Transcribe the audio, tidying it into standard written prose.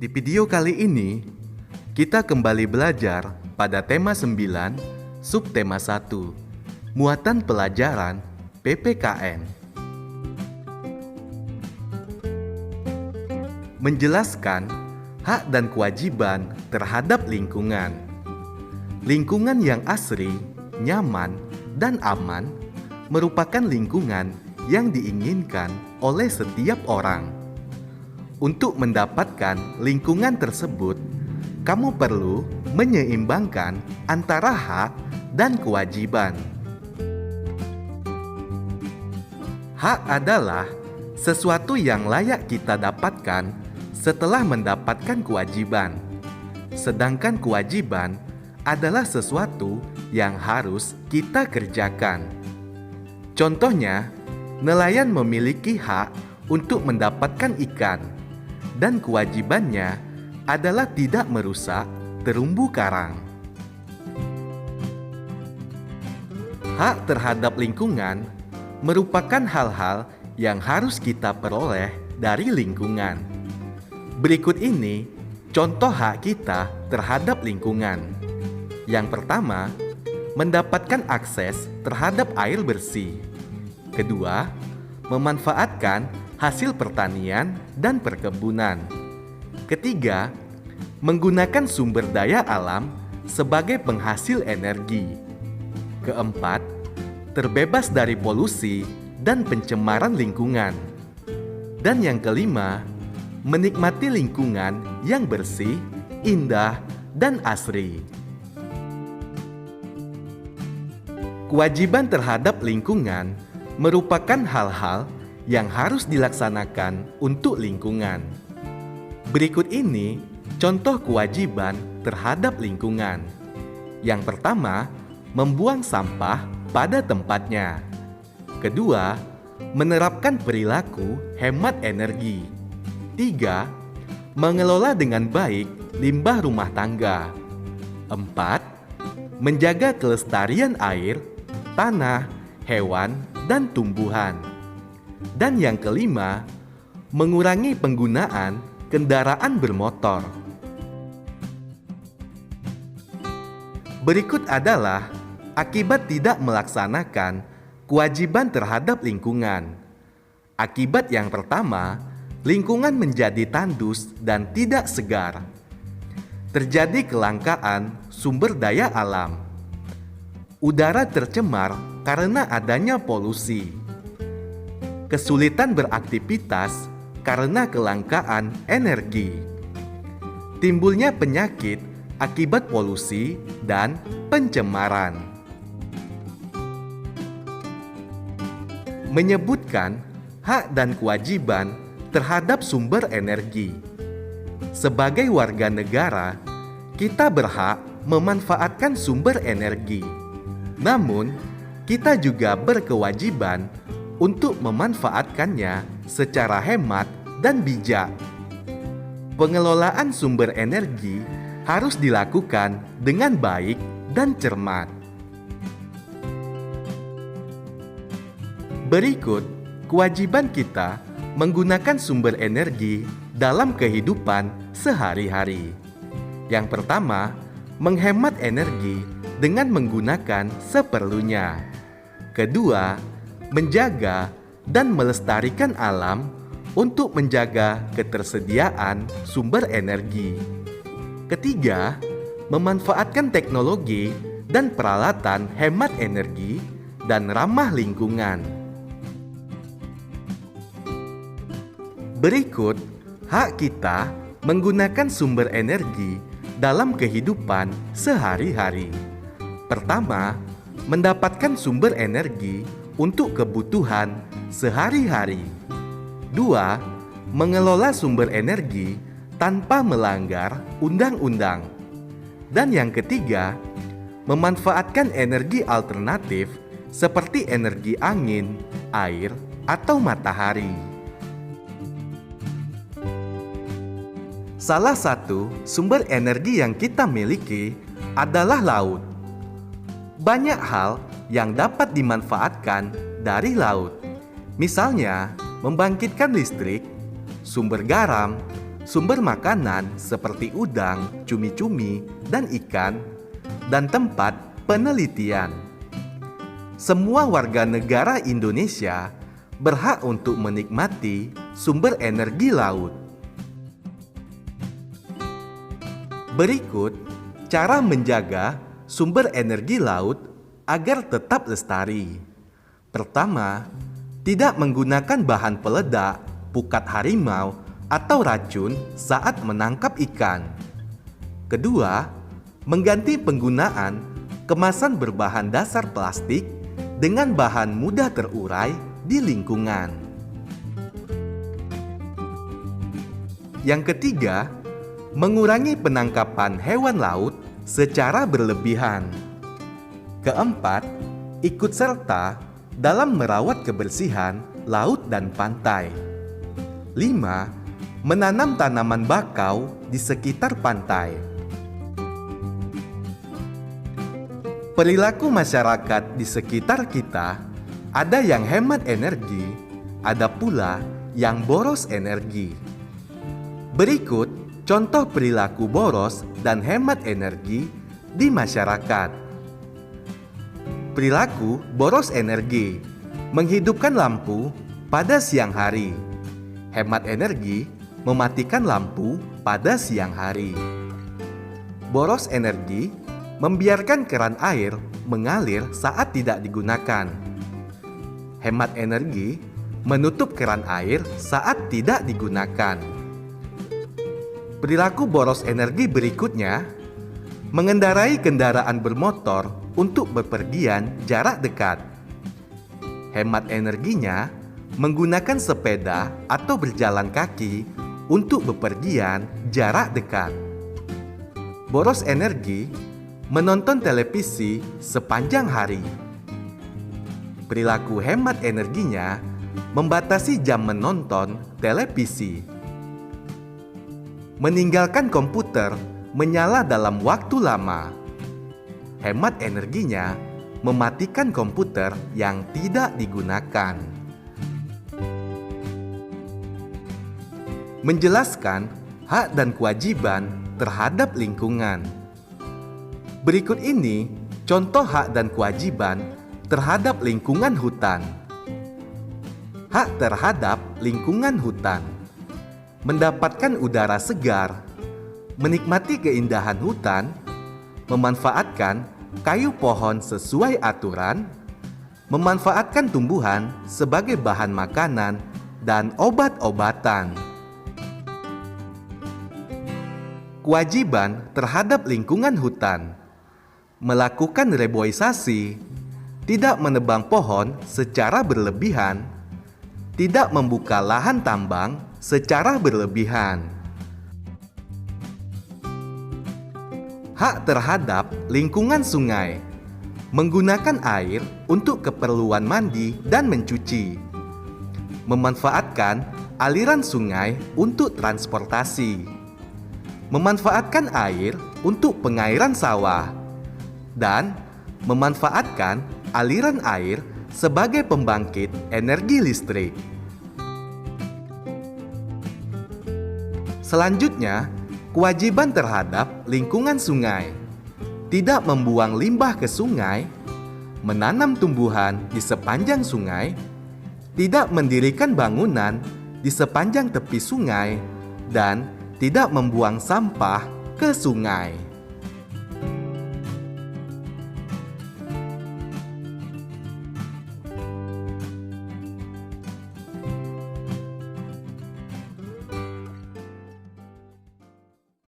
Di video kali ini, kita kembali belajar pada tema 9, subtema 1, muatan pelajaran PPKN. Menjelaskan hak dan kewajiban terhadap lingkungan. Lingkungan yang asri, nyaman, dan aman merupakan lingkungan yang diinginkan oleh setiap orang. Untuk mendapatkan lingkungan tersebut, kamu perlu menyeimbangkan antara hak dan kewajiban. Hak adalah sesuatu yang layak kita dapatkan setelah mendapatkan kewajiban. Sedangkan kewajiban adalah sesuatu yang harus kita kerjakan. Contohnya, nelayan memiliki hak untuk mendapatkan ikan, dan kewajibannya adalah tidak merusak terumbu karang. Hak terhadap lingkungan merupakan hal-hal yang harus kita peroleh dari lingkungan. Berikut ini contoh hak kita terhadap lingkungan. Yang pertama, mendapatkan akses terhadap air bersih. Kedua, memanfaatkan hasil pertanian dan perkebunan. Ketiga, menggunakan sumber daya alam sebagai penghasil energi. Keempat, terbebas dari polusi dan pencemaran lingkungan. Dan yang kelima, menikmati lingkungan yang bersih, indah, dan asri. Kewajiban terhadap lingkungan merupakan hal-hal yang harus dilaksanakan untuk lingkungan. Berikut ini contoh kewajiban terhadap lingkungan. Yang pertama, membuang sampah pada tempatnya. Kedua, menerapkan perilaku hemat energi. Tiga, mengelola dengan baik limbah rumah tangga. Empat, menjaga kelestarian air, tanah, hewan, dan tumbuhan. Dan yang kelima, mengurangi penggunaan kendaraan bermotor. Berikut adalah akibat tidak melaksanakan kewajiban terhadap lingkungan. Akibat yang pertama, lingkungan menjadi tandus dan tidak segar. Terjadi kelangkaan sumber daya alam. Udara tercemar karena adanya polusi. Kesulitan beraktivitas karena kelangkaan energi. Timbulnya penyakit akibat polusi dan pencemaran. Menyebutkan hak dan kewajiban terhadap sumber energi. Sebagai warga negara, kita berhak memanfaatkan sumber energi. Namun, kita juga berkewajiban untuk memanfaatkannya secara hemat dan bijak. Pengelolaan sumber energi harus dilakukan dengan baik dan cermat. Berikut kewajiban kita menggunakan sumber energi dalam kehidupan sehari-hari. Yang pertama, menghemat energi dengan menggunakan seperlunya. Kedua, menjaga dan melestarikan alam untuk menjaga ketersediaan sumber energi. Ketiga, memanfaatkan teknologi dan peralatan hemat energi dan ramah lingkungan. Berikut hak kita menggunakan sumber energi dalam kehidupan sehari-hari. Pertama, mendapatkan sumber energi untuk kebutuhan sehari-hari. Dua, mengelola sumber energi tanpa melanggar undang-undang. Dan yang ketiga, memanfaatkan energi alternatif seperti energi angin, air, atau matahari. Salah satu sumber energi yang kita miliki adalah laut. Banyak hal yang dapat dimanfaatkan dari laut. Misalnya, membangkitkan listrik, sumber garam, sumber makanan seperti udang, cumi-cumi, dan ikan, dan tempat penelitian. Semua warga negara Indonesia berhak untuk menikmati sumber energi laut. Berikut cara menjaga sumber energi laut agar tetap lestari. Pertama, tidak menggunakan bahan peledak, pukat harimau, atau racun saat menangkap ikan. Kedua, mengganti penggunaan kemasan berbahan dasar plastik dengan bahan mudah terurai di lingkungan. Yang ketiga, mengurangi penangkapan hewan laut secara berlebihan. Keempat, ikut serta dalam merawat kebersihan laut dan pantai. 5. Menanam tanaman bakau di sekitar pantai. Perilaku masyarakat di sekitar kita ada yang hemat energi, ada pula yang boros energi. Berikut contoh perilaku boros dan hemat energi di masyarakat. Perilaku boros energi: menghidupkan lampu pada siang hari. Hemat energi: mematikan lampu pada siang hari. Boros energi: membiarkan keran air mengalir saat tidak digunakan. Hemat energi: menutup keran air saat tidak digunakan. Perilaku boros energi berikutnya: mengendarai kendaraan bermotor untuk bepergian jarak dekat. Hemat energinya: menggunakan sepeda atau berjalan kaki untuk bepergian jarak dekat. Boros energi: menonton televisi sepanjang hari. Perilaku hemat energinya: membatasi jam menonton televisi. Meninggalkan komputer menyala dalam waktu lama. Hemat energinya: mematikan komputer yang tidak digunakan. Menjelaskan hak dan kewajiban terhadap lingkungan. Berikut ini contoh hak dan kewajiban terhadap lingkungan hutan. Hak terhadap lingkungan hutan: mendapatkan udara segar, menikmati keindahan hutan, memanfaatkan kayu pohon sesuai aturan, memanfaatkan tumbuhan sebagai bahan makanan dan obat-obatan. Kewajiban terhadap lingkungan hutan: melakukan reboisasi, tidak menebang pohon secara berlebihan, tidak membuka lahan tambang secara berlebihan. Hak terhadap lingkungan sungai: menggunakan air untuk keperluan mandi dan mencuci, memanfaatkan aliran sungai untuk transportasi, memanfaatkan air untuk pengairan sawah, dan memanfaatkan aliran air sebagai pembangkit energi listrik. Selanjutnya, kewajiban terhadap lingkungan sungai: tidak membuang limbah ke sungai, menanam tumbuhan di sepanjang sungai, tidak mendirikan bangunan di sepanjang tepi sungai, dan tidak membuang sampah ke sungai.